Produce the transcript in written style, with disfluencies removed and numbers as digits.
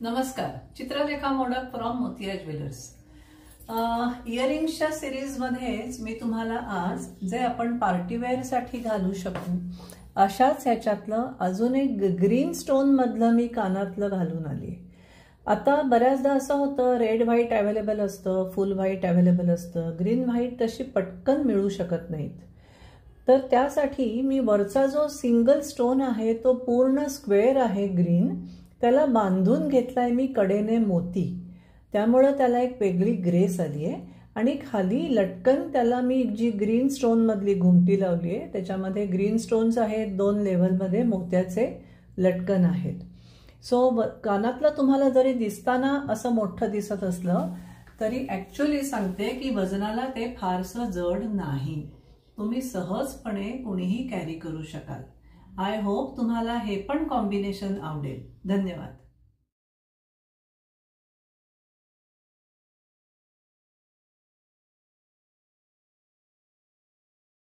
नमस्कार, चित्रलेखा मोडक फ्रॉम मोतिया ज्वेलर्स। इयरिंग्सच्या सिरीजमध्येच मी तुम्हाला आज जे आपण पार्टीवेअर साठी घालू शकू अशाच ह्याच्यातलं अजून एक ग्रीन स्टोन मधलं मी कानातलं घालून आली। आता बऱ्याचदा असं होतं रेड व्हाईट अवेलेबल असतं, फुल व्हाईट अवेलेबल असतं, ग्रीन व्हाईट तशी पटकन मिळू शकत नाहीत। तर त्यासाठी मी वरचा जो सिंगल स्टोन आहे तो पूर्ण स्क्वेअर आहे ग्रीन, त्याला बांधून घेतलाय मी कडेने मोती, त्यामुळे त्याला एक वेगळी ग्रेस आली आहे। आणि खाली लटकन त्याला मी जी ग्रीन स्टोन मधली घुमटी लावली आहे त्याच्यामध्ये ग्रीन स्टोन्स आहेत, 2 लेवलमध्ये मोत्याचे लटकन आहेत। सो कानातलं तुम्हाला जरी दिसताना असं मोठं दिसत असलं तरी ऍक्च्युअली सांगते की वजनाला ते फारसं जड नाही, तुम्ही सहजपणे कोणीही कॅरी करू शकाल। आय होप तुम्हाला हे पण कॉम्बिनेशन आवडेल। धन्यवाद।